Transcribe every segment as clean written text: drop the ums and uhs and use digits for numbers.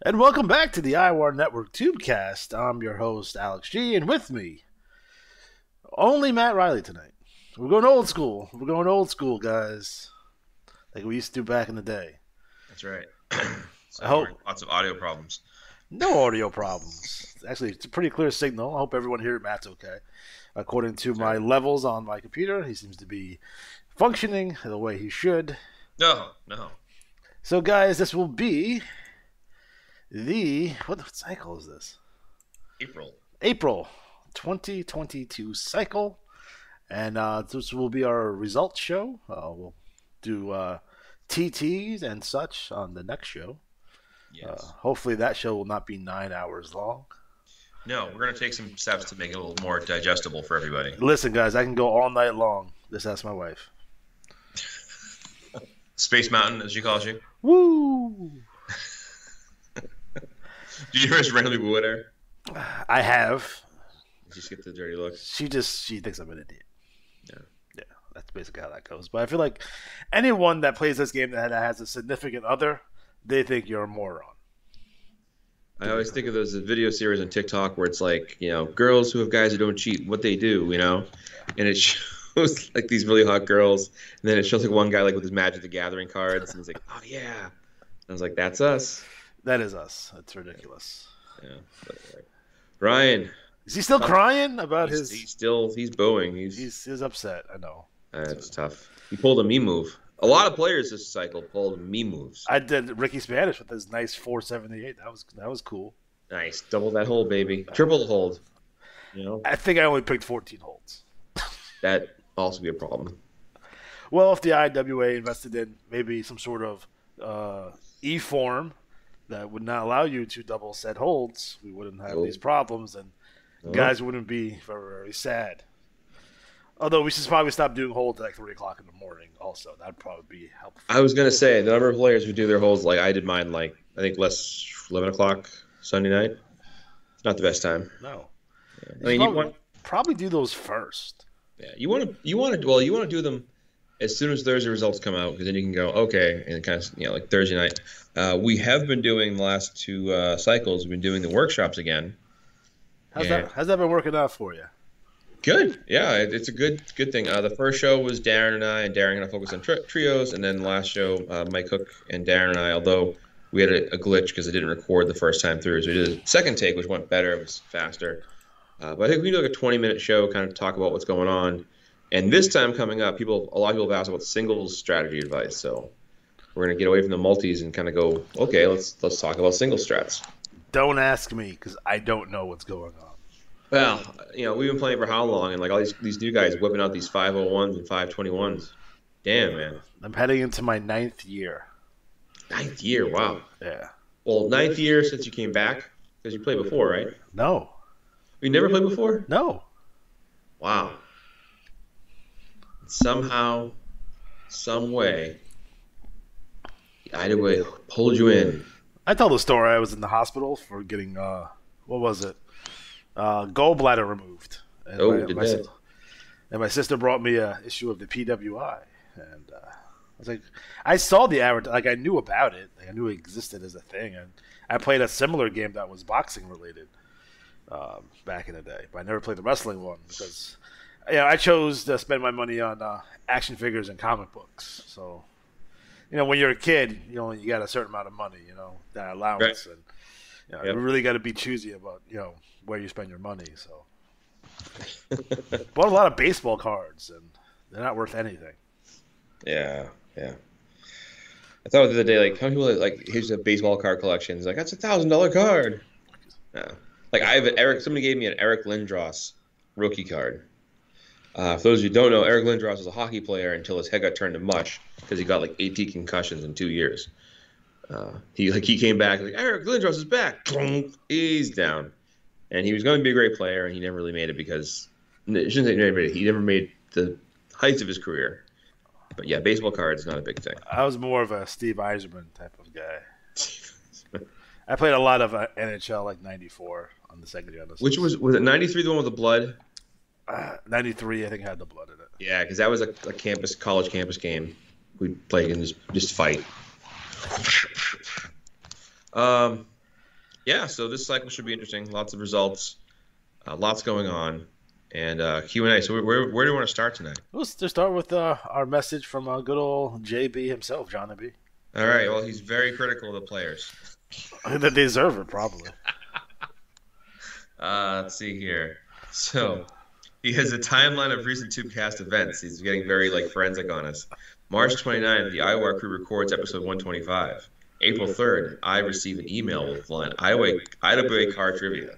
And welcome back to the IWAR Network Tubecast. I'm your host, Alex G, and with me, only Matt Riley tonight. We're going old school. We're going old school, guys. Like we used to do back in the day. That's right. I hope lots of audio problems. no audio problems. Actually, it's a pretty clear signal. I hope everyone here at Matt's okay. According to my levels on my computer, he seems to be functioning the way he should. No. So, guys, this will be what cycle is this? April 2022 cycle. And this will be our results show. We'll do TTs and such on the next show. Yes. Hopefully that show will not be 9 hours long. No, we're going to take some steps to make it a little more digestible for everybody. Listen, guys, I can go all night long. Just ask my wife. Space Mountain, as she calls you. Woo! Did you ever just randomly woo at her? I have. Did you just get the dirty looks? She thinks I'm an idiot. Yeah, that's basically how that goes. But I feel like anyone that plays this game that has a significant other, they think you're a moron. I always think of those video series on TikTok where it's like, girls who have guys who don't cheat, what they do, and it shows like these really hot girls, and then it shows like one guy like with his Magic the Gathering cards, and he's like, oh yeah. I was like, that's us. That is us. That's ridiculous. Yeah. But, Ryan. Is he still crying about his? He's booing. He's upset. I know. It's tough. He pulled a me move. A lot of players this cycle pulled me moves. I did Ricky Spanish with his nice 478. That was cool. Nice. Double that hold, baby. Triple the hold. I think I only picked 14 holds. That also be a problem. Well, if the IWA invested in maybe some sort of e-form that would not allow you to double set holds, we wouldn't have these problems, and guys wouldn't be very, very sad. Although we should probably stop doing holds at like 3 o'clock in the morning also. That'd probably be helpful. I was going to say, the number of players who do their holds, like I did mine, like I think less 11 o'clock Sunday night. It's not the best time. No. Yeah. I mean, you probably do those first. Yeah, you want to do them as soon as Thursday results come out, because then you can go, okay, and kind of, like Thursday night. We have been doing the last 2 cycles. We've been doing the workshops again. How's that been working out for you? Good. Yeah, it's a good thing. The first show was Darren and I, and Darren and I focused on trios, and then the last show, Mike Hook and Darren and I, although we had a glitch because it didn't record the first time through, so we did a second take, which went better. It was faster. But I think we can do like a 20-minute show, kind of talk about what's going on. And this time coming up, a lot of people have asked about singles strategy advice, so we're going to get away from the multis and kind of go, okay, let's talk about single strats. Don't ask me, because I don't know what's going on. Well, we've been playing for how long, and like all these new guys whipping out these 501s and 521s. Damn, man. I'm heading into my 9th year. 9th year, wow. Yeah. Well, 9th year since you came back, because you played before, right? No. You never played before? No. Wow. Somehow, some way, the IWA pulled you in. I told the story. I was in the hospital for getting, what was it? Gallbladder removed. And my sister brought me a issue of the PWI, and I was like, I saw the advert, like I knew about it, like I knew it existed as a thing, and I played a similar game that was boxing related back in the day, but I never played the wrestling one because I chose to spend my money on action figures and comic books. So when you're a kid, you got a certain amount of money, that allowance, right. And you really got to be choosy about where you spend your money. So bought a lot of baseball cards, and they're not worth anything. Yeah. I thought the other day, like, how many people like here's a baseball card collection? It's like, that's $1,000 card. Yeah. Like I have somebody gave me an Eric Lindros rookie card. For those of you who don't know, Eric Lindros was a hockey player until his head got turned to mush because he got like 18 concussions in 2 years. He came back like, Eric Lindros is back. He's down, and he was going to be a great player, and he never really made it because he never made the heights of his career. But yeah, baseball cards is not a big thing. I was more of a Steve Yzerman type of guy. I played a lot of NHL like '94 on the Sega Genesis. Which was it '93 the one with the blood? '93 I think had the blood in it. Yeah, because that was a college campus game. We'd play and just fight. Yeah, so this cycle should be interesting. Lots of results, lots going on, and Q&A. So where do you want to start tonight? Let's just start with our message from good old JB himself, Johnny B. All right. Well, he's very critical of the players. They deserve it, probably. Let's see here. So he has a timeline of recent Tubecast events. He's getting very forensic on us. March 29th, the IWAR crew records episode 125. April 3rd, I receive an email with line IWA car trivia.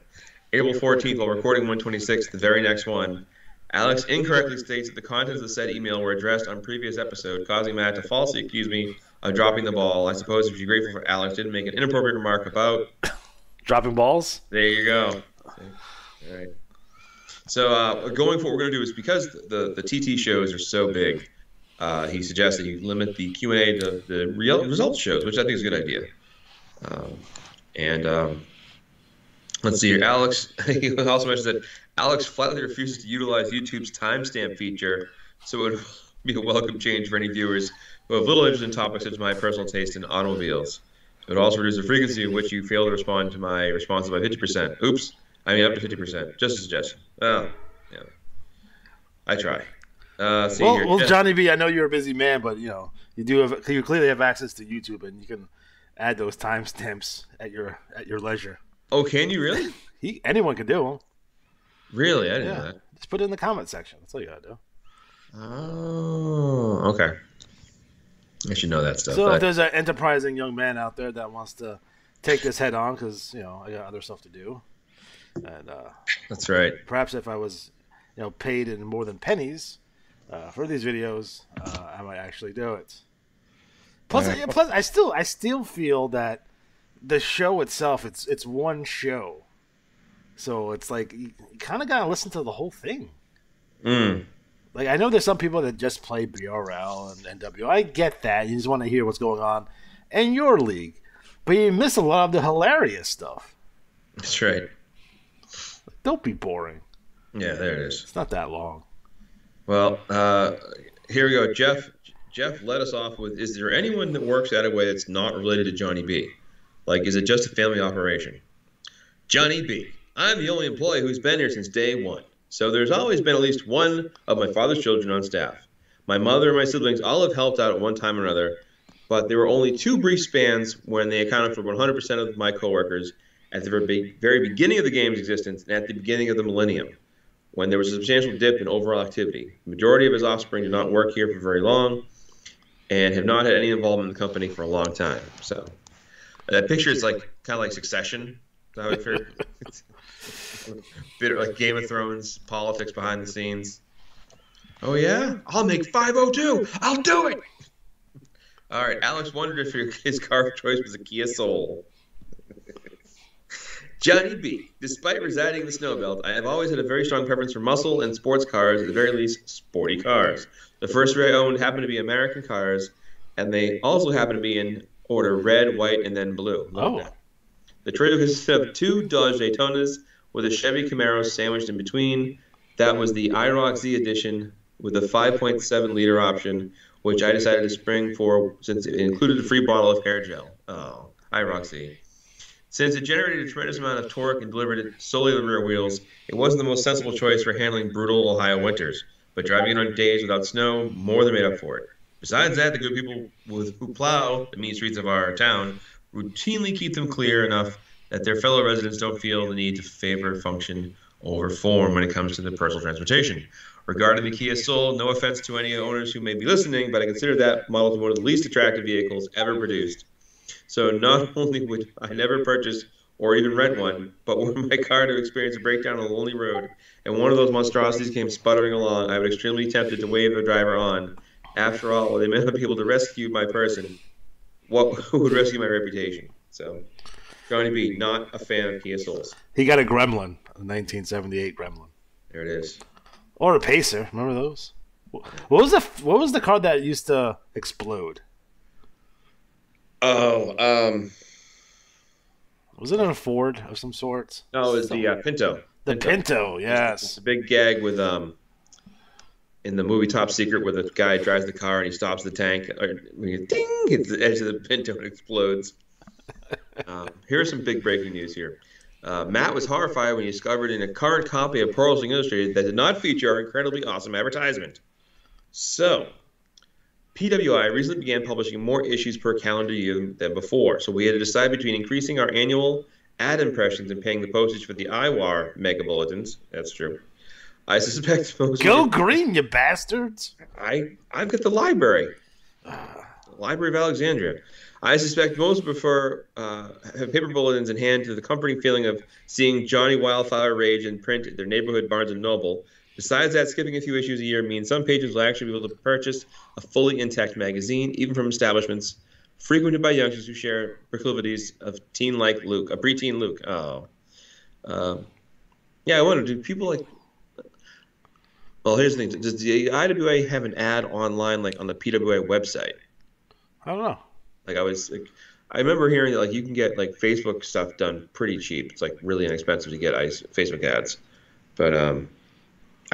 April 14th, while recording 126, the very next one, Alex incorrectly states that the contents of said email were addressed on previous episode, causing Matt to falsely accuse me of dropping the ball. I suppose if you're grateful for Alex didn't make an inappropriate remark about dropping balls. There you go. All right. So going forward, what we're going to do is because the TT shows are so big, he suggests that you limit the Q&A to the results shows, which I think is a good idea. Let's see here. Alex, he also mentions that Alex flatly refuses to utilize YouTube's timestamp feature, so it would be a welcome change for any viewers who have little interest in topics such as my personal taste in automobiles. It would also reduce the frequency in which you fail to respond to my responses by 50%. Oops. I mean, up to 50%. Just a suggestion. Well, yeah. I try. Well, Johnny B, I know you're a busy man, but you clearly have access to YouTube, and you can add those timestamps at your leisure. Oh, can you really? Anyone can do them. Really? I didn't know that. Just put it in the comment section. That's all you gotta do. Oh, okay. I should know that stuff. So if there's an enterprising young man out there that wants to take this head on, because I got other stuff to do, and that's right. Perhaps if I was, paid in more than pennies for these videos, I might actually do it. Plus, I still feel that the show itself, it's one show, so it's like you kind of gotta listen to the whole thing. Like, I know there's some people that just play BRL and NW. I get that. You just want to hear what's going on in your league. But you miss a lot of the hilarious stuff. That's right. Don't be boring. Yeah, there it is. It's not that long. Well, here we go. Jeff led us off with, is there anyone that works that way that's not related to Johnny B? Like, is it just a family operation? Johnny B. I'm the only employee who's been here since day one. So there's always been at least one of my father's children on staff. My mother and my siblings all have helped out at one time or another, but there were only 2 brief spans when they accounted for 100% of my coworkers at the very beginning of the game's existence and at the beginning of the millennium, when there was a substantial dip in overall activity. The majority of his offspring did not work here for very long and have not had any involvement in the company for a long time. So that picture is kind of like Succession. Is that how I figured? Bit like Game of Thrones, politics behind the scenes. Oh, yeah? I'll make 502. I'll do it. All right. Alex wondered if his car of choice was a Kia Soul. Johnny B. Despite residing in the Snowbelt, I have always had a very strong preference for muscle and sports cars, at the very least, sporty cars. The first three I owned happened to be American cars, and they also happened to be in order red, white, and then blue. The trade consisted of 2 Dodge Daytonas with a Chevy Camaro sandwiched in between. That was the IROC Z edition with a 5.7-liter option, which I decided to spring for since it included a free bottle of hair gel. Oh, IROC Z. Since it generated a tremendous amount of torque and delivered it solely to the rear wheels, it wasn't the most sensible choice for handling brutal Ohio winters, but driving it on days without snow more than made up for it. Besides that, the good people who plow the mean streets of our town routinely keep them clear enough that their fellow residents don't feel the need to favor function over form when it comes to the personal transportation. Regarding the Kia Soul, no offense to any owners who may be listening, but I consider that model to be one of the least attractive vehicles ever produced. So not only would I never purchase or even rent one, but were my car to experience a breakdown on a lonely road, and one of those monstrosities came sputtering along, I would be extremely tempted to wave the driver on. After all, while they may not be able to rescue my person, who would rescue my reputation? So, Johnny B, not a fan of Kia Souls. He got a Gremlin, a 1978 Gremlin. There it is. Or a Pacer. Remember those? What was the car that used to explode? Oh, was it a Ford of some sort? No, it was the Pinto. The Pinto, yes. It's a big gag with in the movie Top Secret, where the guy drives the car and he stops the tank, or ding, hits the edge of the Pinto and explodes. Here's some big breaking news here. Matt was horrified when he discovered in a current copy of Pro Wrestling Illustrated that did not feature our incredibly awesome advertisement. So, PWI recently began publishing more issues per calendar year than before. So we had to decide between increasing our annual ad impressions and paying the postage for the IWAR mega bulletins. That's true. I suspect most Go green, you bastards! I've got the library. Library of Alexandria. I suspect most prefer have paper bulletins in hand to the comforting feeling of seeing Johnny Wildfire Rage in print at their neighborhood Barnes & Noble. Besides that, skipping a few issues a year means some patrons will actually be able to purchase a fully intact magazine, even from establishments frequented by youngsters who share proclivities of teen-like Luke, a preteen Luke. Oh. Yeah, I wonder, do people like... Well, here's the thing. Does the IWA have an ad online, like on the PWA website? I don't know. Like I remember hearing that like you can get like Facebook stuff done pretty cheap. It's like really inexpensive to get Facebook ads, but I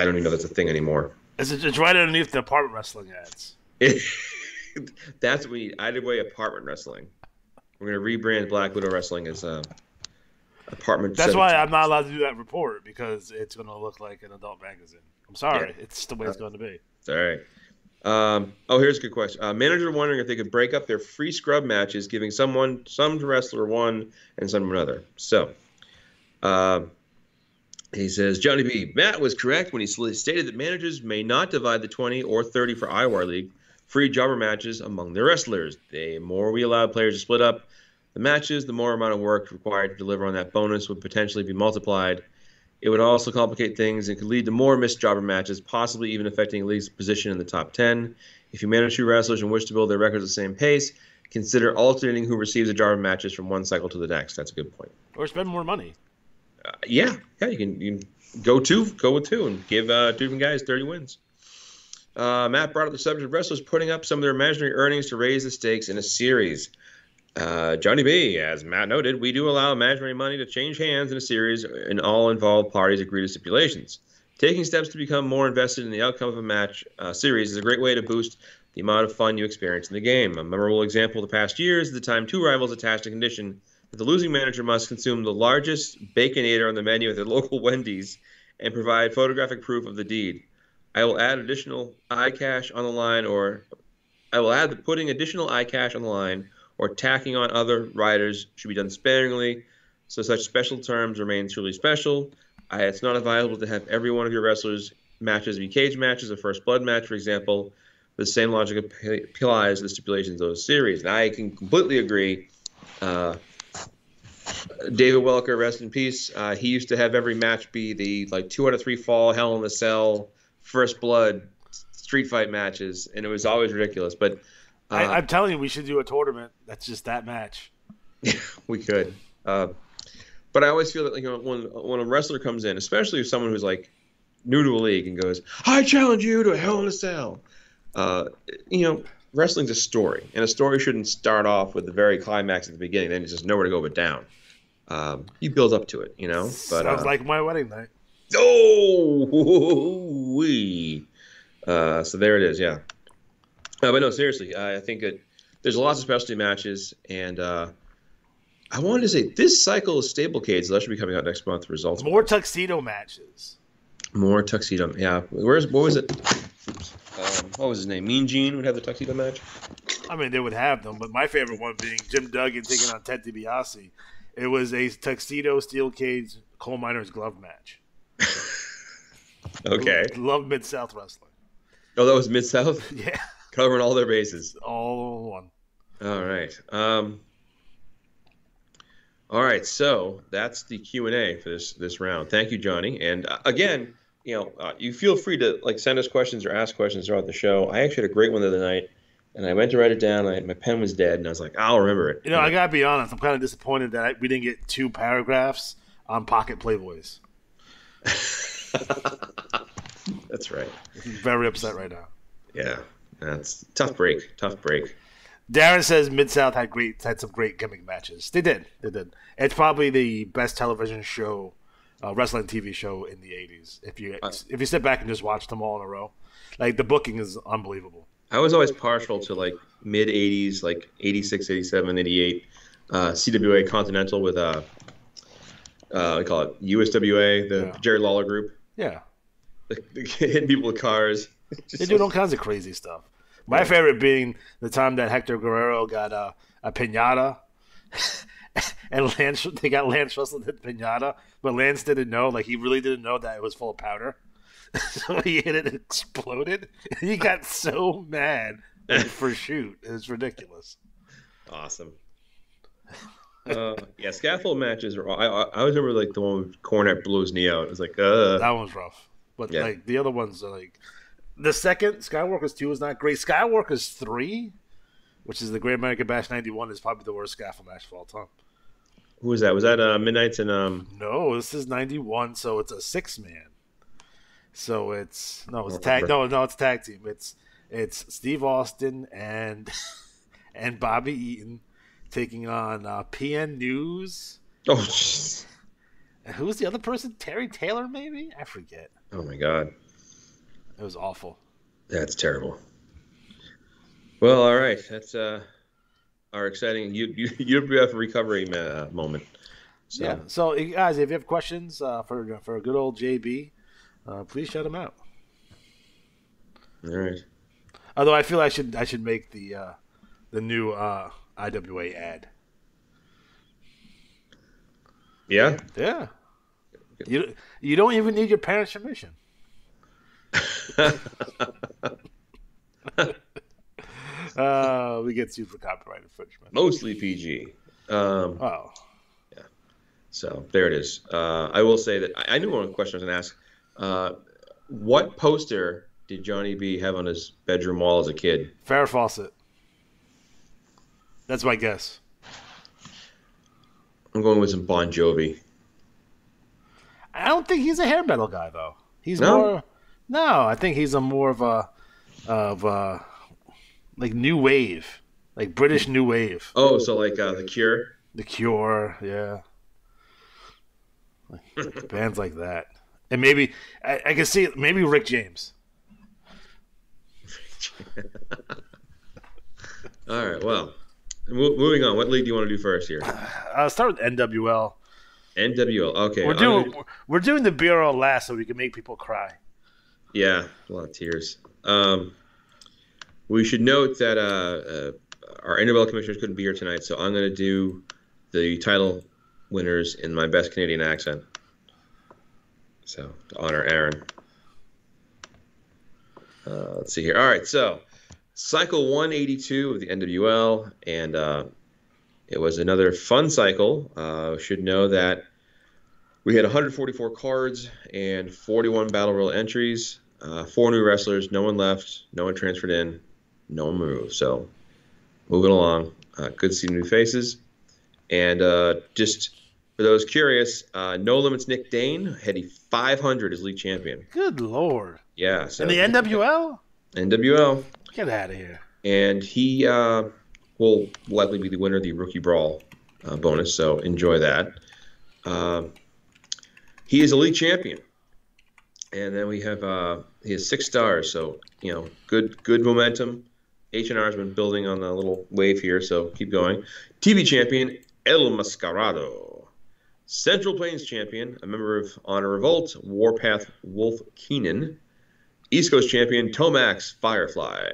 don't even know that's a thing anymore. It's right underneath the apartment wrestling ads. That's what we need. IWA apartment wrestling. We're gonna rebrand Black Widow Wrestling as apartment. That's why I'm not allowed to do that report because it's gonna look like an adult magazine. I'm sorry, Yeah. It's the way it's going to be. It's all right. Here's a good question. Manager wondering if they could break up their free scrub matches, giving some to wrestler one and some to another. So, he says, Johnny B. Matt was correct when he stated that managers may not divide the 20 or 30 for IWAR League free jobber matches among their wrestlers. The more we allow players to split up the matches, the more amount of work required to deliver on that bonus would potentially be multiplied. It would also complicate things and could lead to more missed jobber matches, possibly even affecting the league's position in the top 10. If you manage two wrestlers and wish to build their records at the same pace, consider alternating who receives the jobber matches from one cycle to the next. That's a good point. Or spend more money. Yeah, you can go with two, and give two different guys 30 wins. Matt brought up the subject of wrestlers putting up some of their imaginary earnings to raise the stakes in a series. Johnny B, as Matt noted, we do allow imaginary money to change hands in a series and all involved parties agree to stipulations. Taking steps to become more invested in the outcome of a match series is a great way to boost the amount of fun you experience in the game. A memorable example of the past years is the time two rivals attached a condition that the losing manager must consume the largest Baconator on the menu at their local Wendy's and provide photographic proof of the deed. I will add additional iCash on the line, or I will add putting additional iCash on the line or tacking on other riders should be done sparingly, so such special terms remain truly special. It's not advisable to have every one of your wrestlers' matches be cage matches, a first blood match, for example. The same logic applies to the stipulations of those series. And I can completely agree. David Welker, rest in peace. He used to have every match be the 2 out of 3 fall, Hell in the Cell, first blood, street fight matches, and it was always ridiculous. But I'm telling you, we should do a tournament that's just that match. We could. But I always feel that when a wrestler comes in, especially if someone who's like new to a league and goes, I challenge you to a Hell in a Cell. Wrestling's a story, and a story shouldn't start off with the very climax at the beginning. Then it's just nowhere to go but down. You build up to it, But sounds like my wedding night. Oh, wee. So there it is, yeah. But no, seriously, I think that there's lots of specialty matches, and I wanted to say this cycle is Stablecade, so that should be coming out next month. Results. More tuxedo matches. More tuxedo, yeah. What was it? What was his name? Mean Gene would have the tuxedo match. I mean, they would have them, but my favorite one being Jim Duggan taking on Ted DiBiase. It was a tuxedo steel cage coal miner's glove match. Okay. Love Mid-South Wrestling. Oh, that was Mid-South? Yeah. Covering all their bases. All one. All right. All right, so that's the Q&A for this round. Thank you, Johnny. And again, you feel free to send us questions or ask questions throughout the show. I actually had a great one the other night, and I went to write it down. My pen was dead, and I was like, I'll remember it. I got to be honest. I'm kind of disappointed that we didn't get 2 paragraphs on Pocket Playboys. That's right. I'm very upset right now. Yeah, that's tough break. Darren says Mid-South had some great gimmick matches. They did. It's probably the best television show, wrestling TV show in the 80s. If you sit back and just watch them all in a row, the booking is unbelievable. I was always partial to mid 80s, 86, 87, 88. CWA Continental with we call it USWA, the Jerry Lawler group. Yeah. Hitting people with cars. They do all kinds of crazy stuff. My favorite being the time that Hector Guerrero got a pinata, and they got Lance Russell hit pinata, but Lance didn't know. Like, he really didn't know that it was full of powder. So he hit it and exploded. He got so mad for shoot. It was ridiculous. Awesome. Yeah, scaffold matches are. I always remember like the one with Cornette blew his knee out. It was like, that one was rough. But like the other ones are like the second Skywalker's 2 is not great. Skywalker's 3, which is the Great American Bash 91, is probably the worst scaffold match of all time. Who was that? Was that Midnight's and No, this is 91, so it's a 6-man. So it's tag. No, it's tag team. It's Steve Austin and Bobby Eaton taking on PN News. Oh, jeez. And who's the other person? Terry Taylor, maybe? I forget. Oh my God, it was awful. That's terrible. Well, all right, that's our exciting UWF recovery moment. So. Yeah. So guys, if you have questions for a good old JB, please shout them out. All right. Although I feel I should make the new IWA ad. Yeah. Yeah. You don't even need your parents' permission. We get sued for copyright infringement. Mostly PG. Yeah. So there it is. I will say that I knew one of the questions I was going to ask. What poster did Johnny B have on his bedroom wall as a kid? Farrah Fawcett. That's my guess. I'm going with some Bon Jovi. I don't think he's a hair metal guy though. He's no? I think he's more of a like new wave, like British new wave. Oh, so like The Cure. The Cure, yeah. Like bands like that, and maybe I can see maybe Rick James. All right. Well, moving on. What league do you want to do first here? I'll start with NWL. NWL. Okay. We're doing the Bureau last so we can make people cry. Yeah, a lot of tears. We should note that our NWL commissioners couldn't be here tonight, so I'm going to do the title winners in my best Canadian accent. So to honor Aaron. Let's see here. All right, so cycle 182 of the NWL, and it was another fun cycle. Should know that we had 144 cards and 41 Battle Royal entries, 4 new wrestlers, no one left, no one transferred in, no one moved. So moving along, good to see new faces. And just for those curious, No Limits Nick Dane had a 500 as league champion. Good Lord. Yeah. So, in the NWL? NWL. Get out of here. And he will likely be the winner of the Rookie Brawl bonus, so enjoy that. He is a league champion. And then we have he has 6 stars, so good momentum. H&R has been building on a little wave here, so keep going. TV champion El Mascarado. Central Plains champion, a member of Honor Revolt, Warpath Wolf Keenan. East Coast champion Tomax Firefly.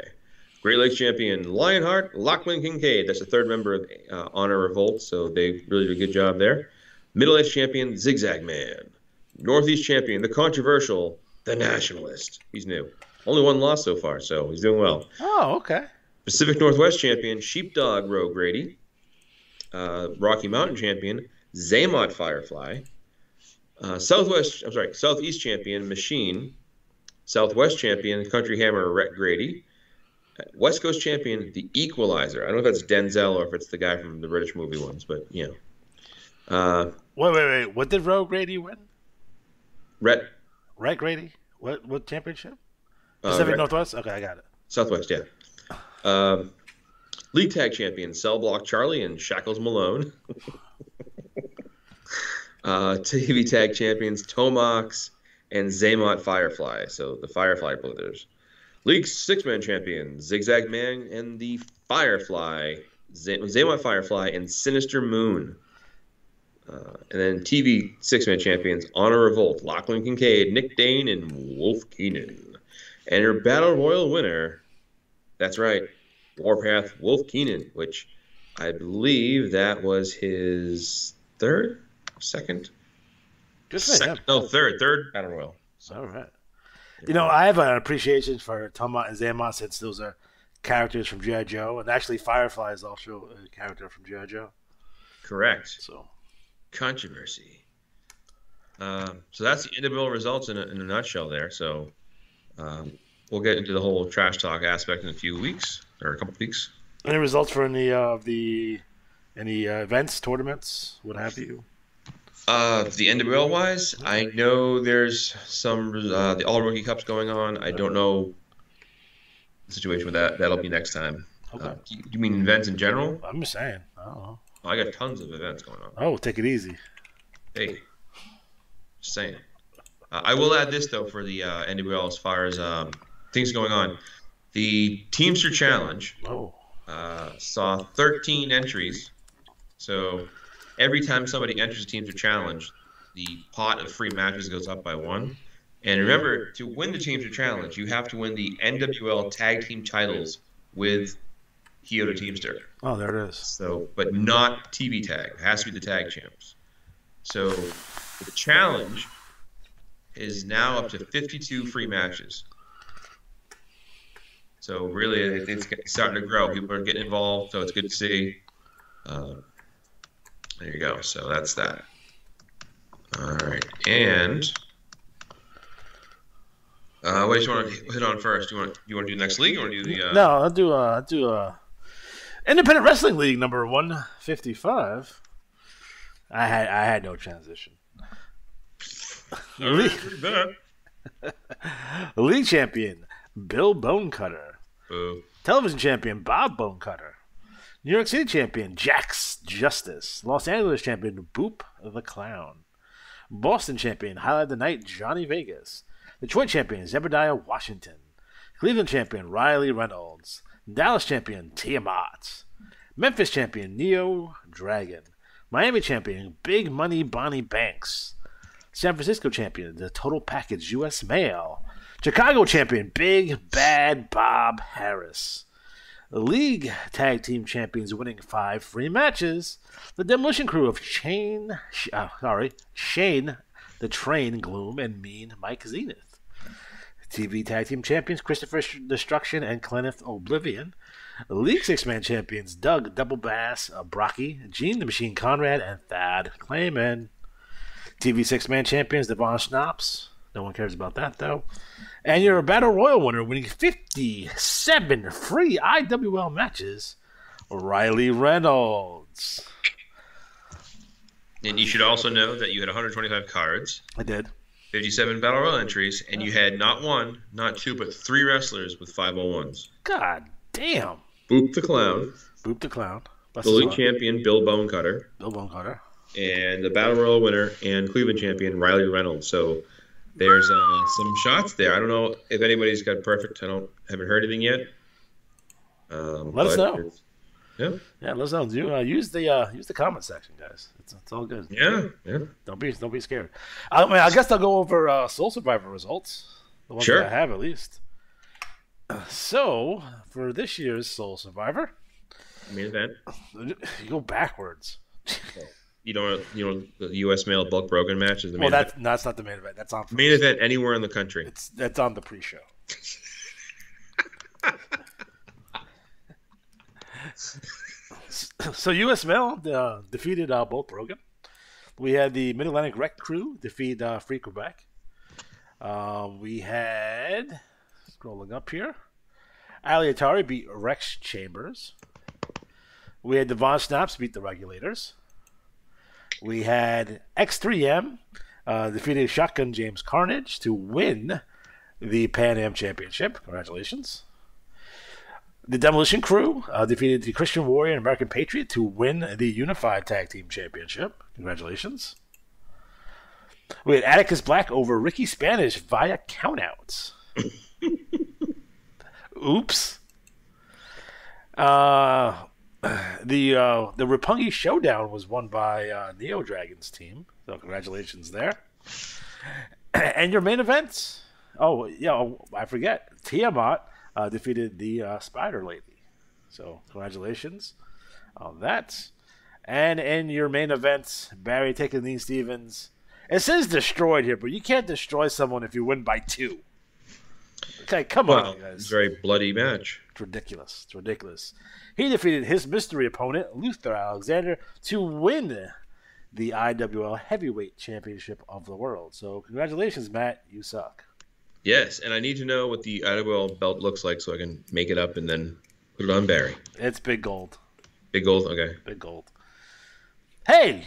Great Lakes champion Lionheart Lachlan Kincaid. That's the 3rd member of Honor Revolt, so they really did a good job there. Middle Edge champion Zigzag Man. Northeast champion, the controversial, the Nationalist. He's new. Only 1 loss so far, so he's doing well. Oh, okay. Pacific Northwest champion, Sheepdog Rogue Grady. Rocky Mountain champion, Zaymot Firefly. Southeast champion, Machine. Southwest champion, Country Hammer Rhett Grady. West Coast champion, the Equalizer. I don't know if that's Denzel or if it's the guy from the British movie ones, but Wait. What did Rogue Grady win? Rhett Grady? What championship? Pacific Northwest? Okay, I got it. Southwest, yeah. League tag champion, Cell Block Charlie and Shackles Malone. TV tag champions, Tomax and Zaymot Firefly. So the Firefly brothers. League 6-man champion, Zigzag Man and the Firefly Zaymont Firefly, and Sinister Moon. And then TV six-man champions, Honor Revolt, Lachlan Kincaid, Nick Dane, and Wolf Keenan. And her Battle Royal winner, that's right, Warpath Wolf Keenan, which I believe that was his third Battle Royal. So. All right. You know, I have an appreciation for Tama and Zaymont since those are characters from G.I. Joe, and actually Firefly is also a character from G.I. Joe. Correct. So, controversy. So that's the individual results in a nutshell there. So we'll get into the whole trash talk aspect in a few weeks or a couple weeks. Any results for any events, tournaments, what have you? The NWL wise, I know there's some the All Rookie Cups going on. I don't know the situation with that. That'll be next time. Okay. You mean events in general? I'm just saying. I don't know. I got tons of events going on. Oh, take it easy. Hey, just saying. I will add this though for the NWL as far as things going on. The Teamster Challenge saw 13 entries. So every time somebody enters a Teamster Challenge, the pot of free matches goes up by 1. And remember, to win the Teamster Challenge, you have to win the NWL Tag Team titles with Kyoto Teamster. Oh, there it is. So, but not TV tag. It has to be the tag champs. So the challenge is now up to 52 free matches. So really, it's starting to grow. People are getting involved, so it's good to see. There you go. So that's that. All right, and what do you want to hit on first? You want to do next league, or want to do the? No, I'll do Independent Wrestling League number 155. I had no transition. League champion Bill Bonecutter. Boo. Television champion Bob Bonecutter. New York City champion Jax Justice. Los Angeles champion Boop the Clown. Boston champion Highlight of the Night Johnny Vegas. Detroit champion Zebediah Washington. Cleveland champion Riley Reynolds. Dallas champion Tiamat. Memphis champion Neo Dragon. Miami champion Big Money Bonnie Banks. San Francisco champion the Total Package U.S. Mail. Chicago champion Big Bad Bob Harris. The league tag team champions winning 5 free matches. The Demolition Crew of Shane the Train Gloom and Mean Mike Zenith. TV tag team champions Christopher Destruction and Kenneth Oblivion. The league 6-man champions Doug Double Bass Brocky, Gene the Machine Conrad, and Thad Clayman. TV 6-man champions Devon Schnapps. No one cares about that, though. And you're a Battle Royal winner winning 57 free IWL matches, Riley Reynolds. And you should also know that you had 125 cards. I did. 57 Battle Royal entries, and you had not 1, not 2, but 3 wrestlers with 501s. God damn. Boop the Clown. Boop the Clown. The league champion, Bill Bonecutter. And the Battle Royal winner and Cleveland champion, Riley Reynolds. So there's some shots there. I don't know if anybody's got perfect. Haven't heard anything yet. Let us know. Yeah, let us know. Use the comment section, guys. It's all good. Yeah. Don't be scared. I guess I'll go over Soul Survivor results. The ones that I have, at least. So for this year's Soul Survivor, main event. You go backwards. You don't the U.S. Mail Bulk Brogan match is the main event. That's not the main event. That's on first. Main event anywhere in the country. That's on the pre-show. So U.S. Mail defeated Bulk Brogan. We had the Mid-Atlantic Rec Crew defeat Free Quebec. We had, scrolling up here, Ali Atari beat Rex Chambers. We had Devon Snaps beat the Regulators. We had X3M defeated Shotgun James Carnage to win the Pan Am Championship. Congratulations. The Demolition Crew defeated the Christian Warrior and American Patriot to win the Unified Tag Team Championship. Congratulations. We had Atticus Black over Ricky Spanish via countouts. Oops. The Roppongi Showdown was won by Neo Dragon's team, so congratulations there. And your main events? Oh, yeah, I forget. Tiamat defeated the Spider Lady, so congratulations on that. And in your main events, Barry taking Lee Stevens. It says destroyed here, but you can't destroy someone if you win by 2. Okay, come on, guys. It's a very bloody match. It's ridiculous. It's ridiculous. He defeated his mystery opponent, Luther Alexander, to win the IWL Heavyweight Championship of the World. So congratulations, Matt. You suck. Yes, and I need to know what the IWL belt looks like so I can make it up and then put it on Barry. It's big gold. Big gold? Okay. Big gold. Hey,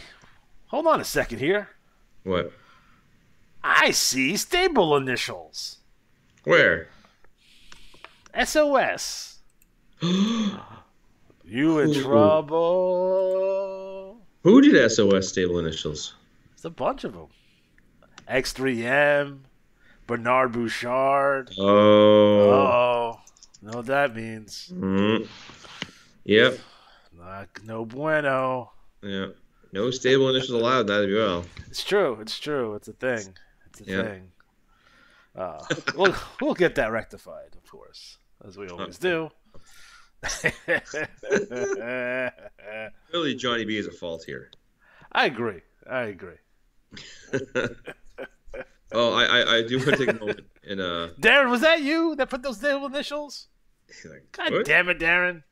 hold on a second here. What? I see stable initials. Where? SOS. You in trouble. Who did SOS stable initials? There's a bunch of them. X3M, Bernard Bouchard. Oh. Know what that means. Yep. No bueno. Yeah. No stable initials allowed in IWL. It's true. It's true. It's a thing. It's a thing. We'll get that rectified, of course, as we always do. Really, Johnny B is at fault here. I agree. Oh, I do want to take a moment and Darren, was that you that put those stable initials? Like, God what? damn it, Darren.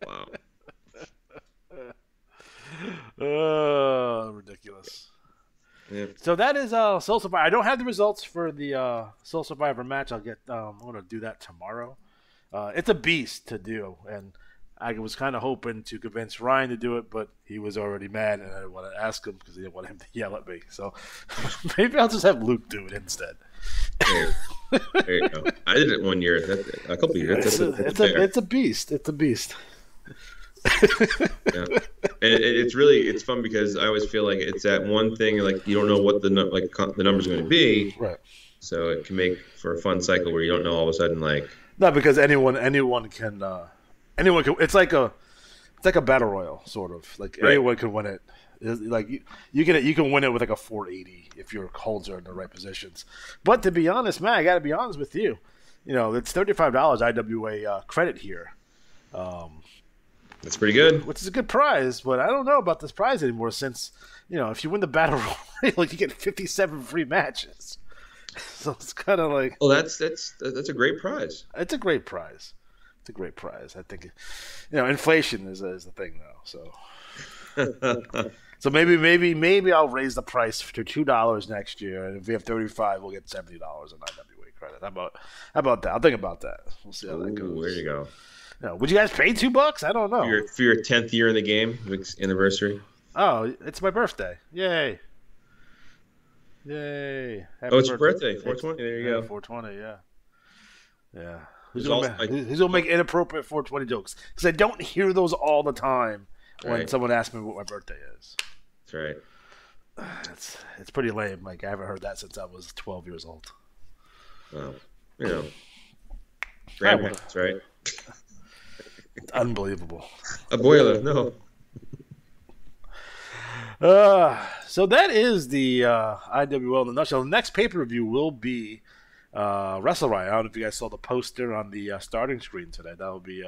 Wow. Oh, ridiculous. Yep. So that is Soul Survivor. I don't have the results for the Soul Survivor match. I'm gonna do that tomorrow. It's a beast to do, and I was kind of hoping to convince Ryan to do it, but he was already mad, and I didn't want to ask him because I didn't want him to yell at me. So maybe I'll just have Luke do it instead. There you go. I did it 1 year. A couple years. It's a beast. It's a beast. Yeah. And it's fun because I always feel like it's that one thing like you don't know what the number's going to be, right? So it can make for a fun cycle where you don't know all of a sudden like no, because anyone can it's like a battle royal sort of like right. Anyone can win it. Like you can win it with like a 480 if your holds are in the right positions. But to be honest, man, I got to be honest with you. You know, it's $35 IWA credit here. That's pretty good. Which is a good prize, but I don't know about this prize anymore since, if you win the battle royal, you get 57 free matches. So it's kind of like... Oh, that's a great prize. It's a great prize. I think, inflation is the thing now. So, so maybe I'll raise the price to $2 next year, and if we have 35, we'll get $70 in IWA credit. How about that? I'll think about that. We'll see how that goes. There you go. Would you guys pay $2? I don't know. For your 10th year in the game, anniversary. Oh, it's my birthday! Yay! Happy it's your birthday, 420. There you go. 420. Yeah. Who's gonna make inappropriate 420 jokes? Because I don't hear those all the time when someone asks me what my birthday is. That's right. It's pretty lame. Like I haven't heard that since I was 12 years old. Well, grandparents, right? It's unbelievable. A boiler, no. So that is the IWL in a nutshell. The next pay-per-view will be Wrestle Riot. I don't know if you guys saw the poster on the starting screen today. That will be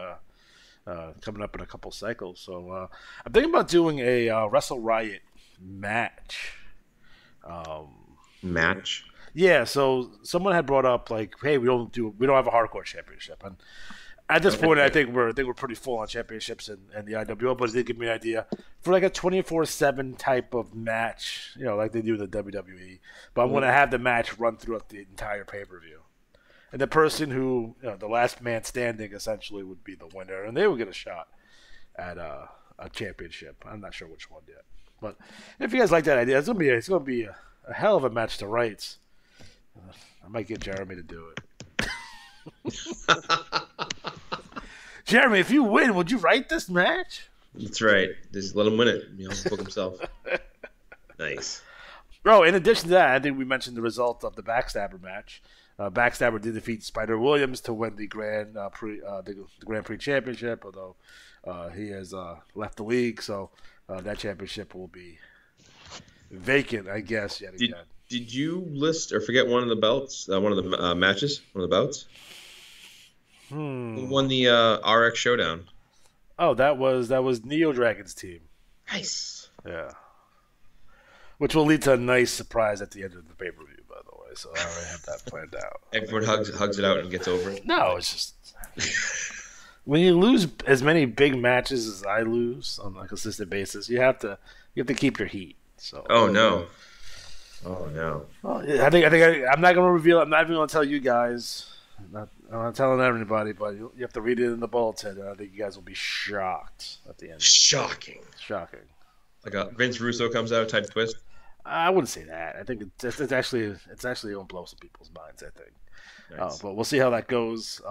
coming up in a couple cycles. So I'm thinking about doing a Wrestle Riot match. Match? Yeah. So someone had brought up like, hey, we don't have a hardcore championship, and at this point, I think we're pretty full on championships and the IWL, but it did give me an idea for like a 24/7 type of match, like they do in the WWE. But I'm going to have the match run throughout the entire pay-per-view. And the person who, the last man standing essentially would be the winner, and they would get a shot at a championship. I'm not sure which one yet. But if you guys like that idea, it's going to be a hell of a match to write. I might get Jeremy to do it. Jeremy, if you win, would you write this match? That's right. Just let him win it. Book himself. Nice. Bro, in addition to that, I think we mentioned the result of the Backstabber match. Backstabber did defeat Spider Williams to win the the Grand Prix championship, although he has left the league, so that championship will be vacant, I guess, yet again. Did you list or forget one of the belts? One of the matches? One of the bouts? Who won the RX Showdown? Oh, that was Neo Dragon's team. Nice. Yeah. Which will lead to a nice surprise at the end of the pay-per-view, by the way. So I already have that planned out. Everyone hugs it out and gets over it. No, it's just when you lose as many big matches as I lose on a consistent basis, you have to keep your heat. So. Oh no. Oh no. Well, I'm not going to reveal. I'm not even going to tell you guys. I'm not telling everybody, but you have to read it in the bulletin. I think you guys will be shocked at the end. Shocking. Like a Vince Russo comes out type twist. I wouldn't say that. I think it's actually going to blow some people's minds. I think, nice. But we'll see how that goes.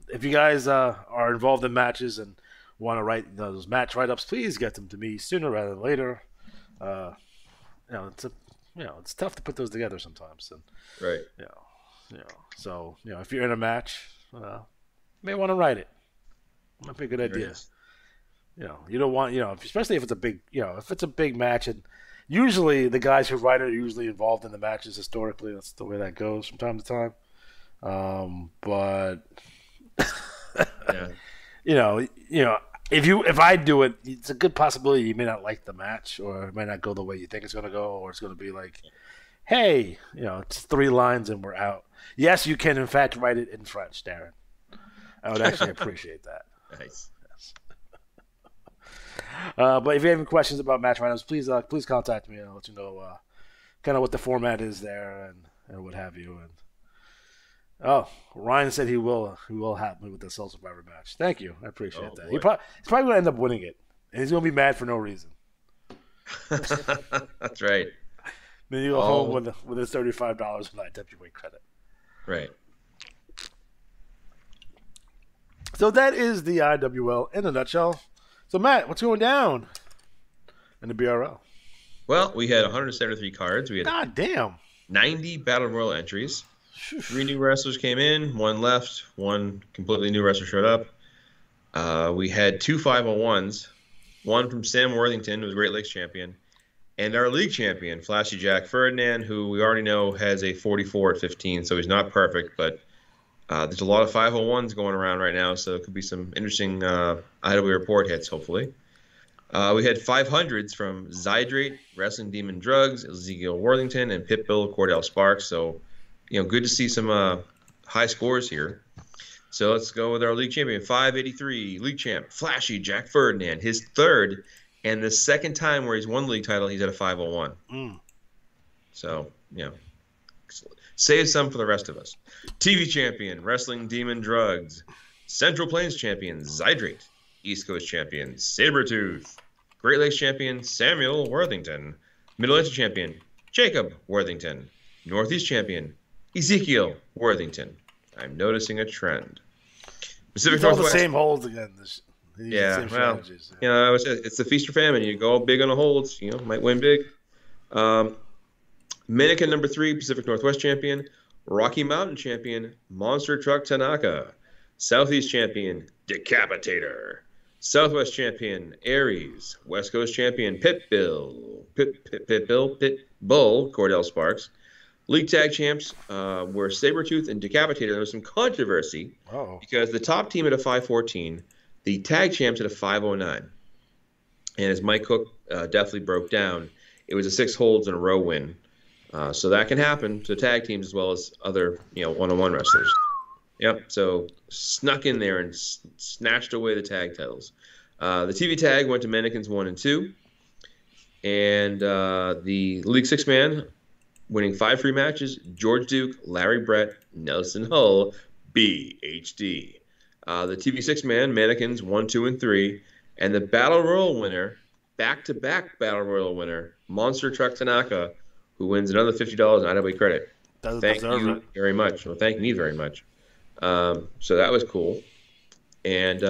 If you guys are involved in matches and want to write those match write-ups, please get them to me sooner rather than later. It's tough to put those together sometimes. And, right. So if you're in a match, you may want to write it. Might be a good idea. You don't want especially if it's a big match, and usually the guys who write it are usually involved in the matches historically. That's the way that goes from time to time. But if I do it, it's a good possibility you may not like the match, or it may not go the way you think it's going to go, or it's going to be like, hey, it's 3 lines and we're out. Yes, you can in fact write it in French, Darren. I would actually appreciate that. Nice. Yes. But if you have any questions about match write-ups, please contact me and I'll let you know kind of what the format is there and what have you. And Ryan said he will help me with the Soul Survivor match. Thank you. I appreciate that. He's probably going to end up winning it, and he's going to be mad for no reason. That's right. Then you go home with his $35 in IWA credit. Right. So that is the IWL in a nutshell. So Matt, what's going down in the BRL? Well, we had 173 cards. We had God damn 90 Battle Royal entries. 3 new wrestlers came in, 1 left, 1 completely new wrestler showed up. We had 2 501s, 1 from Sam Worthington, who was Great Lakes champion, and our league champion, Flashy Jack Ferdinand, who we already know has a 44 at 15, so he's not perfect, but there's a lot of 501s going around right now, so it could be some interesting IWA report hits, hopefully. We had 500s from Zydrate, Wrestling Demon Drugs, Ezekiel Worthington, and Pitbull Cordell Sparks, so good to see some high scores here. So let's go with our league champion, 583, league champ, Flashy Jack Ferdinand, his 3rd and the 2nd time where he's won the league title, he's at a 501. So, save some for the rest of us. TV champion, Wrestling Demon Drugs, Central Plains champion, Zydrate, East Coast champion, Sabretooth, Great Lakes champion, Samuel Worthington, Middle-Atlantic champion, Jacob Worthington, Northeast champion, Ezekiel Worthington. I'm noticing a trend. Pacific Northwest. The same holds again. It's the feast or famine. You go big on the holds, might win big. Mannequin number 3, Pacific Northwest champion, Rocky Mountain champion, Monster Truck Tanaka, Southeast champion, Decapitator, Southwest champion, Aries, West Coast champion, Pitbull, Cordell Sparks. League tag champs were Sabretooth and Decapitator. There was some controversy because the top team at a 514, the tag champs at a 509. And as Mike Cook definitely broke down, it was a 6 holds in a row win. So that can happen to tag teams as well as other one-on-one wrestlers. Yep, so snuck in there and snatched away the tag titles. The TV tag went to Mannequins 1 and 2. And the League 6-man, winning 5 free matches, George Duke, Larry Brett, Nelson Hull, BHD. The TV 6-man, Mannequins 1, 2, and 3. And the Battle Royal winner, back-to-back Battle Royal winner, Monster Truck Tanaka, who wins another $50 in IWA credit. Thank you very much. Well, thank me very much. So that was cool. And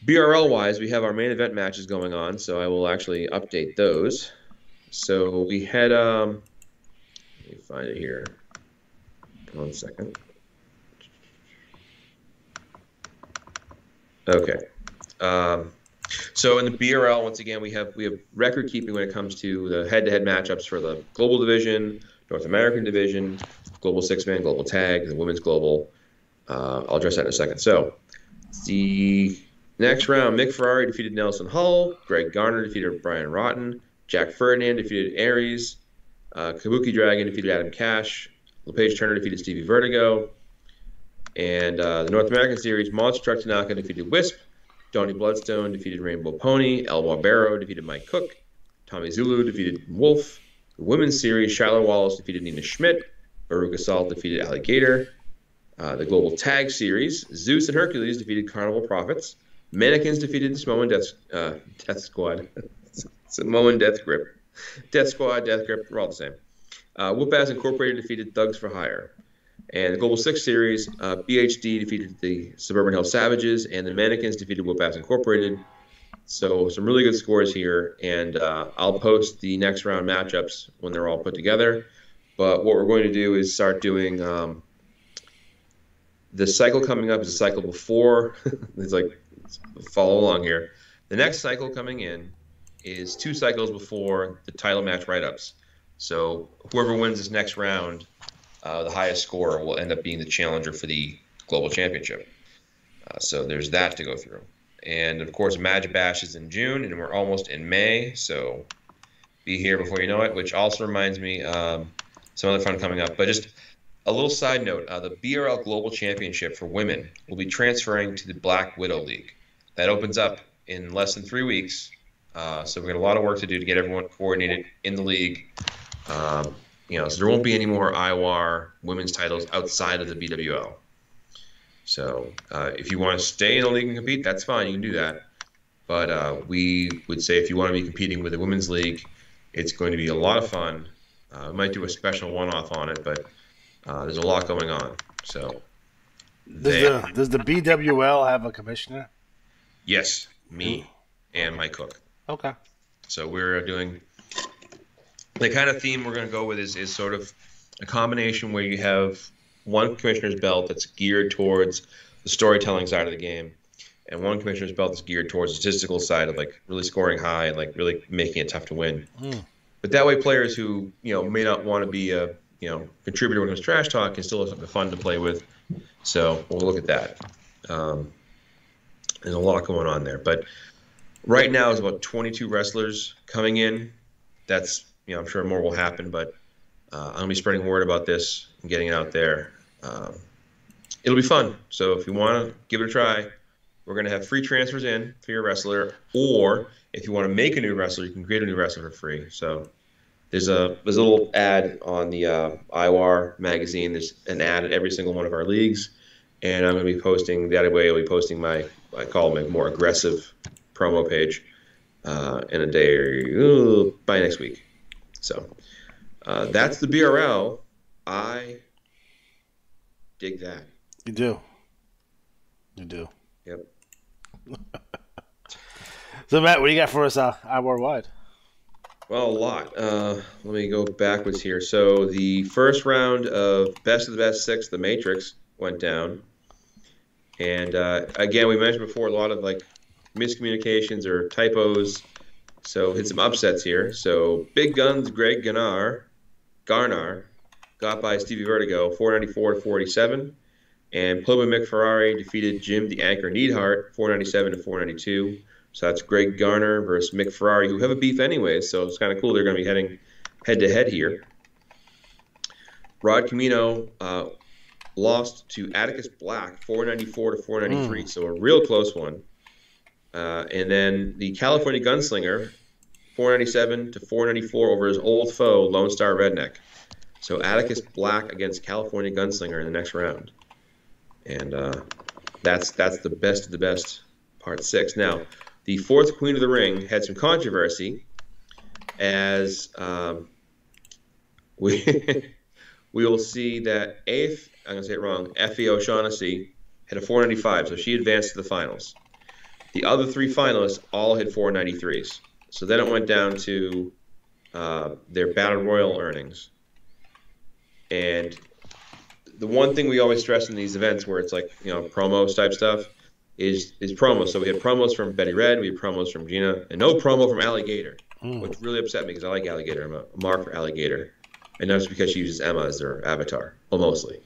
BRL-wise, we have our main event matches going on, so I will actually update those. So we had, let me find it here. 1 second. Okay. So in the BRL, once again, we have record keeping when it comes to the head-to-head matchups for the global division, North American division, global six-man, global tag, the women's global. I'll address that in a second. So the next round, Mick Ferrari defeated Nelson Hull. Greg Garner defeated Brian Rotten. Jack Ferdinand defeated Aries. Kabuki Dragon defeated Adam Cash. LePage Turner defeated Stevie Vertigo. And the North American Series, Monster Truck Tanaka defeated Wisp. Donnie Bloodstone defeated Rainbow Pony. El Barbero defeated Mike Cook. Tommy Zulu defeated Wolf. The Women's Series, Shiloh Wallace defeated Nina Schmidt. Baruch Assault defeated Alligator. The Global Tag Series, Zeus and Hercules defeated Carnival Profits. Mannequins defeated the Samoan Death Squad. Samoan Death Grip. Death Squad, Death Grip, they're all the same. Whoop-Ass Incorporated defeated Thugs for Hire. And the Global 6 Series, BHD defeated the Suburban Hill Savages, and the Mannequins defeated Whoop-Ass Incorporated. So some really good scores here, and I'll post the next round matchups when they're all put together. But what we're going to do is start doing the cycle coming up is a cycle before. It's like, follow along here. The next cycle coming in is 2 cycles before the title match write-ups. So whoever wins this next round, the highest score will end up being the challenger for the global championship. So there's that to go through. And of course, Magic Bash is in June, and we're almost in May. So be here before you know it, which also reminds me some other fun coming up. But just a little side note, the BRL Global Championship for women will be transferring to the Black Widow League. That opens up in less than 3 weeks. So we've got a lot of work to do to get everyone coordinated in the league. So there won't be any more IWAR women's titles outside of the BWL. So if you want to stay in the league and compete, that's fine. You can do that. But we would say if you want to be competing with the women's league, it's going to be a lot of fun. We might do a special one-off on it, but there's a lot going on. So does the BWL have a commissioner? Yes, me and Mike Cook. Okay. So we're doing the kind of theme we're going to go with is sort of a combination where you have one commissioner's belt that's geared towards the storytelling side of the game, and one commissioner's belt that's geared towards the statistical side of like really scoring high and like really making it tough to win. But that way, players who may not want to be a contributor when it comes to trash talk can still have something fun to play with. So we'll look at that. There's a lot going on there, but right now is about 22 wrestlers coming in. That's I'm sure more will happen, but I'm gonna be spreading word about this and getting it out there. It'll be fun. So if you want to give it a try, we're gonna have free transfers in for your wrestler, or if you want to make a new wrestler, you can create a new wrestler for free. So there's a little ad on the IWAR magazine. There's an ad at every single one of our leagues, and I'm going to be posting that way. I'll be posting I call it my more aggressive promo page in a day or by next week. So that's the BRL. I dig that. You do. You do. Yep. So Matt, what do you got for us IWAR wide? Well, a lot. Let me go backwards here. So the first round of Best of the Best 6, The Matrix, went down. And again, we mentioned before a lot of like miscommunications or typos. So hit some upsets here. So Big Guns Greg Garnar got by Stevie Vertigo 494 to 487. And Ploba Mick Ferrari defeated Jim the Anchor Neidhart 497 to 492. So that's Greg Garner versus Mick Ferrari, who have a beef anyway, so it's kind of cool. They're going to be heading head-to-head here. Rod Camino lost to Atticus Black, 494 to 493, so a real close one. And then the California Gunslinger, 497 to 494 over his old foe, Lone Star Redneck. So Atticus Black against California Gunslinger in the next round. And that's the best of the best, part 6. Now, the fourth Queen of the Ring had some controversy, as we will see that I'm going to say it wrong, Effie O'Shaughnessy had a 495, so she advanced to the finals. The other 3 finalists all had 493s. So then it went down to their Battle Royal earnings. And the one thing we always stress in these events where it's like, promos type stuff is promos. So we had promos from Betty Red, we had promos from Gina, and no promo from Alligator, which really upset me because I like Alligator. I'm a mark for Alligator. And that's because she uses Emma as their avatar, well, mostly.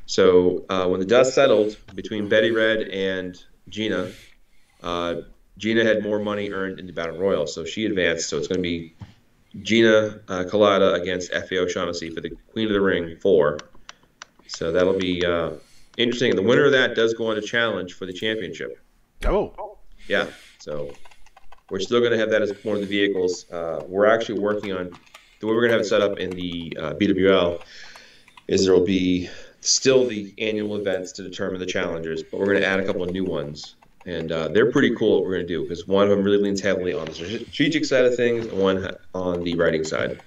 So when the dust settled between Betty Red and Gina, Gina had more money earned in the Battle Royal, so she advanced. So it's going to be Gina Colada against FAO Shaughnessy for the Queen of the Ring 4. So that'll be interesting. And the winner of that does go on to challenge for the championship. Oh. Yeah. So we're still going to have that as one of the vehicles. We're actually working on the way we're going to have it set up in the BWL is there will be still the annual events to determine the challengers, but we're going to add a couple of new ones. And they're pretty cool what we're going to do because one of them really leans heavily on the strategic side of things and one on the writing side.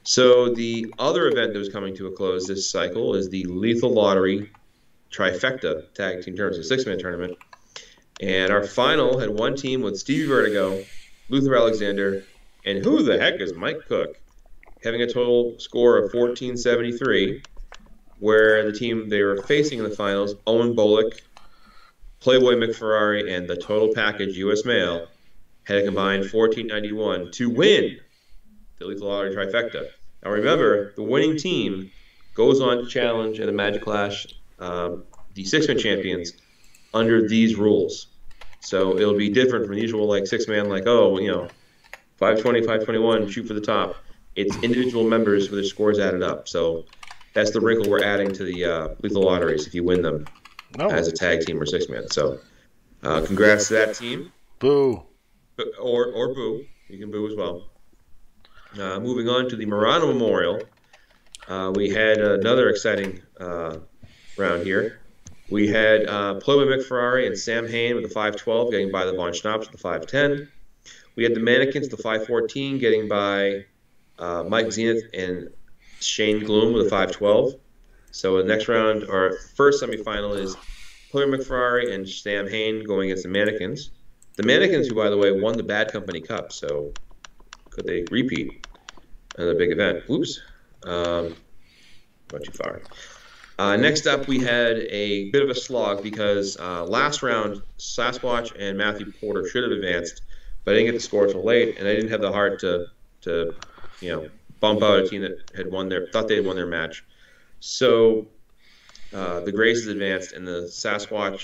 So the other event that was coming to a close this cycle is the Lethal Lottery Trifecta Tag Team Tournament, so 6-man tournament. And our final had one team with Stevie Vertigo, Luther Alexander, and who the heck is Mike Cook, having a total score of 1473, where the team they were facing in the finals, Owen Bolick, Playboy McFerrari, and the Total Package U.S. Mail had a combined 1491 to win the Lethal Lottery Trifecta. Now remember, the winning team goes on to challenge at a Magic Clash the 6-man champions under these rules. So it'll be different from the usual 6-man, 520, 521, shoot for the top. It's individual members with their scores added up. So that's the wrinkle we're adding to the Lethal Lotteries if you win them. As a tag team or 6-man. So congrats to that team. Boo. Or boo. You can boo as well. Moving on to the Murano Memorial. We had another exciting round here. We had Playboy McFerrari and Sam Hain with the 512 getting by the Von Schnapps with the 510. We had the Mannequins, the 514, getting by Mike Zenith and Shane Gloom with the 512. So the next round, our first semifinal is Playboy McFerrari and Sam Hain going against the Mannequins. The Mannequins, who, by the way, won the Bad Company Cup, so could they repeat another big event? Oops. Went too far. Next up, we had a bit of a slog because last round, Sasquatch and Matthew Porter should have advanced, but I didn't get the score till late, and I didn't have the heart to bump out a team that had thought they had won their match. So the Graces advanced, and the Saskatchewan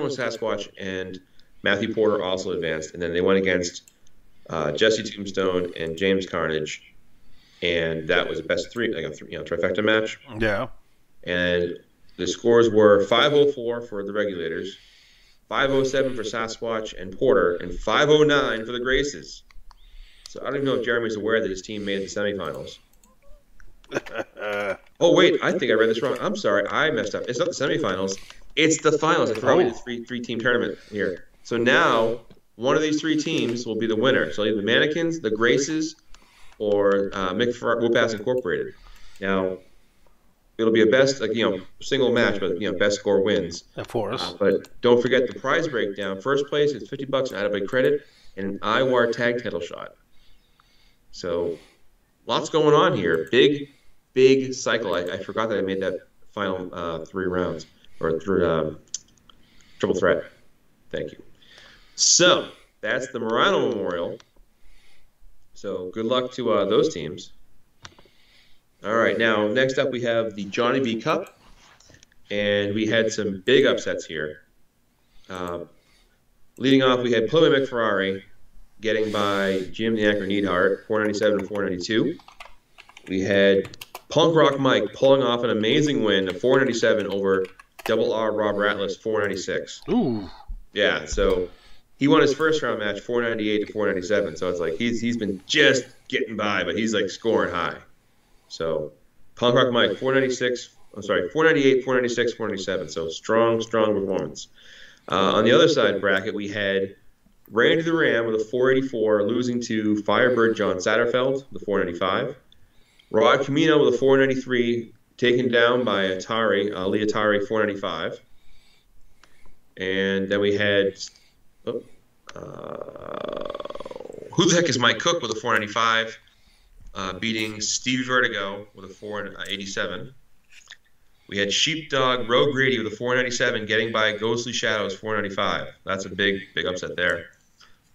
was Sasquatch, and Matthew Porter also advanced. And then they went against Jesse Tombstone and James Carnage, and that was a best three, trifecta match. Yeah. And the scores were 504 for the Regulators, 507 for Sasquatch and Porter, and 509 for the Graces. So I don't even know if Jeremy's aware that his team made the semifinals. Oh, wait, I think I read this wrong. I'm sorry, I messed up. It's not the semifinals. It's the finals. I forgot we did a three-team tournament here. So now, one of these three teams will be the winner. So either the Mannequins, the Graces, or Whoop-Ass Incorporated. Now, it'll be a best, single match, but, best score wins. Of course. But don't forget the prize breakdown. First place is $50 in added credit and an IWAR tag title shot. So, lots going on here. Big cycle. I forgot that I made that final 3 rounds, or triple threat. Thank you. So, that's the Murano Memorial. So, good luck to those teams. All right, now, next up we have the Johnny B. Cup, and we had some big upsets here. Leading off, we had Playboy McFerrari getting by Jim the Anchor Neidhart, 497 and 492. We had Punk Rock Mike pulling off an amazing win of 497 over Double R Rob Rattless, 496. Ooh. Yeah, so he won his first round match, 498 to 497. So it's like he's been just getting by, but he's scoring high. So Punk Rock Mike, 498, 496, 497. So strong performance. On the other side bracket, we had Randy the Ram with a 484, losing to Firebird John Satterfeld, the 495. Rod Camino with a 493, taken down by Lee Atari, 495. And then we had, who the heck is Mike Cook with a 495, beating Stevie Vertigo with a 487. We had Sheepdog Roe Grady with a 497 getting by Ghostly Shadows 495. That's a big upset there.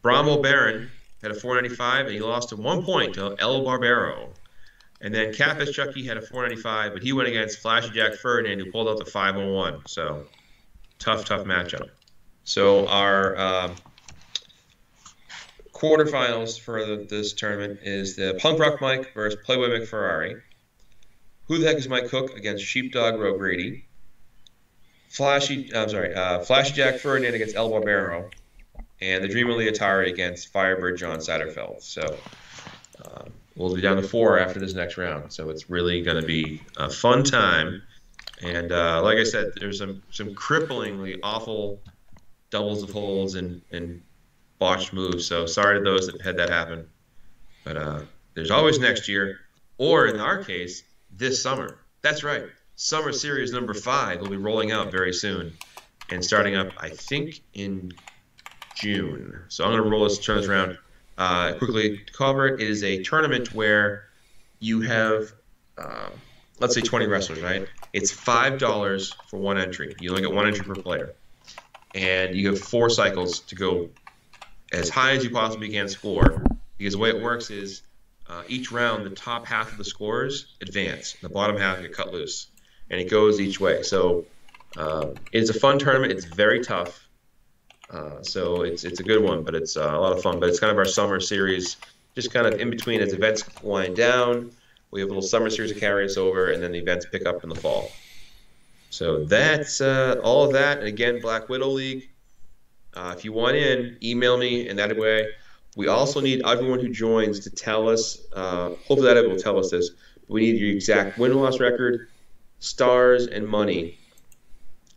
Bromwell Baron had a 495, and he lost to 1 point to El Barbero. And then Cafis Chucky had a 495, but he went against Flashy Jack Ferdinand, who pulled out the 501. So tough matchup. So our quarterfinals for this tournament is the Punk Rock Mike versus Playboy McFerrari. Who the heck is Mike Cook against Sheepdog Roe Grady? Flashy Jack Ferdinand against El Barbero. And the Dream of Leotari against Firebird John Satterfeld. So we'll be down to 4 after this next round. So it's really going to be a fun time. And like I said, there's some cripplingly awful doubles of holds and botched moves. So sorry to those that had that happen. But there's always next year, or in our case, this summer. That's right. Summer Series number 5 will be rolling out very soon and starting up, I think, in June. So I'm going to turn this around quickly to cover it. It is a tournament where you have, let's say, 20 wrestlers, right? It's $5 for one entry. You only get one entry per player. And you have 4 cycles to go as high as you possibly can score. Because the way it works is each round, the top half of the scores advance. The bottom half get cut loose. And it goes each way. So it's a fun tournament. It's very tough. So it's a good one, but it's a lot of fun. But it's kind of our summer series, just kind of in between as events wind down. We have a little summer series to carry us over, and then the events pick up in the fall. So that's all of that. And again, Black Widow League. If you want in, email me, and that way. We also need everyone who joins to tell us. Hopefully, that will tell us this. We need your exact win-loss record, stars, and money.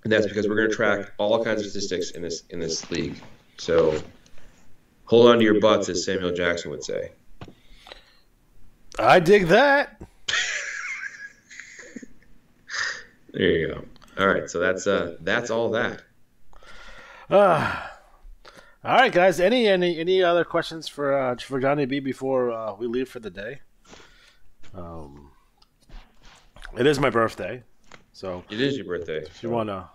And that's because we're going to track all kinds of statistics in this league. So hold on to your butts, as Samuel Jackson would say. I dig that. There you go. All right, so that's all that. All right, guys. Any other questions for Johnny B before we leave for the day? It is my birthday. So it is your birthday. If you want to,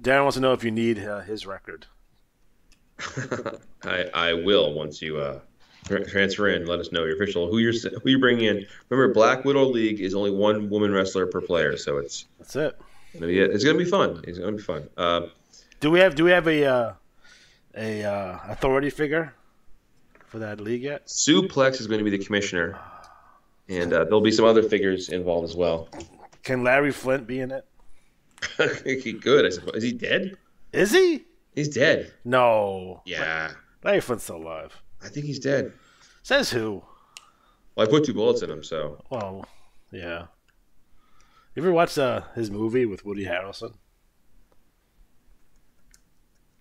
Darren wants to know if you need his record. I will once you transfer in. Let us know your official who you're bringing in. Remember, Black Widow League is only 1 woman wrestler per player, so that's it. It's gonna be fun. It's gonna be fun. Do we have a authority figure for that league yet? Suplex is going to be the commissioner, and there'll be some other figures involved as well. Can Larry Flint be in it? He could, I suppose. Is he dead? Is he? He's dead. No. Yeah. Larry Flint's still alive. I think he's dead. Says who? Well, I put 2 bullets in him, so. Well, yeah. You ever watch his movie with Woody Harrelson?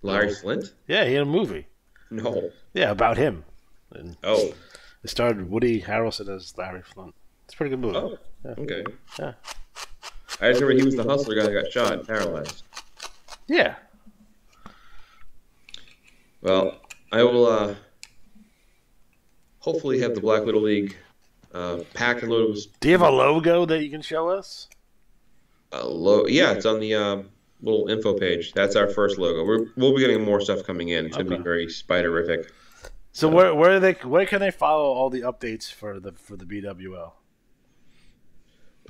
Larry Flint? Yeah, he had a movie. No. Yeah, about him. And it starred Woody Harrelson as Larry Flint. It's a pretty good movie. Oh, yeah. Okay. Yeah. I just remember he was the hustler guy that got shot, paralyzed. Yeah. Well, I will hopefully have the Black Widow League packed and loaded. Do you have a logo that you can show us? Yeah, it's on the little info page. That's our first logo. We'll be getting more stuff coming in. It's going to be very spiderific. So where can they follow all the updates for the BWL?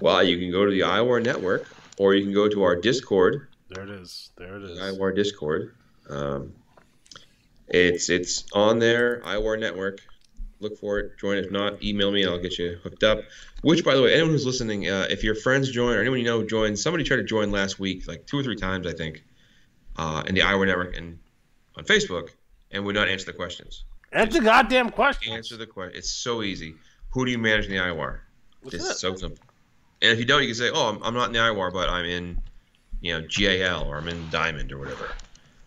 Well, you can go to the IWAR network, or you can go to our Discord. There it is. The IWAR Discord. It's on there, IWAR network. Look for it. Join. If not, email me and I'll get you hooked up. Which, by the way, anyone who's listening, if your friends join or anyone you know joins, somebody tried to join last week, like 2 or 3 times, I think, in the IWAR network and on Facebook, and would not answer the questions. Answer the goddamn question. Answer the question. It's so easy. Who do you manage in the IWAR? It's so simple. And if you don't, you can say, "Oh, I'm not in the IWAR, but I'm in, GAL or I'm in Diamond or whatever."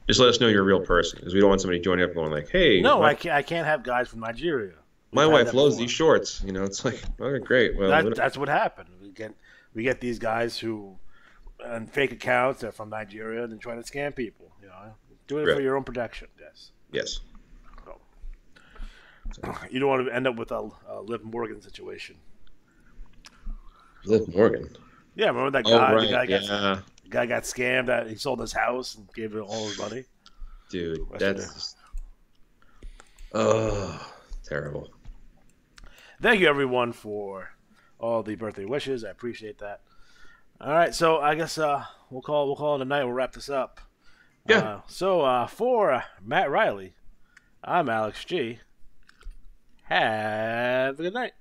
Just let us know you're a real person, because we don't want somebody joining up going like, "Hey." No, I can't have guys from Nigeria. My wife loves these shorts. It's like, okay, great. Well, that's what happened. We get these guys who, on fake accounts, they're from Nigeria and trying to scam people. Do it for your own protection. Yes. So, you don't want to end up with a Liv Morgan situation. Liv Morgan. Yeah, remember that Oh guy? right, yeah, The guy got scammed. That he sold his house and gave it all his money. dude, that's just, oh, terrible. Thank you everyone for all the birthday wishes. I appreciate that. All right, so I guess we'll call it a night. We'll wrap this up. Yeah. For Matt Riley, I'm Alex G. Have a good night.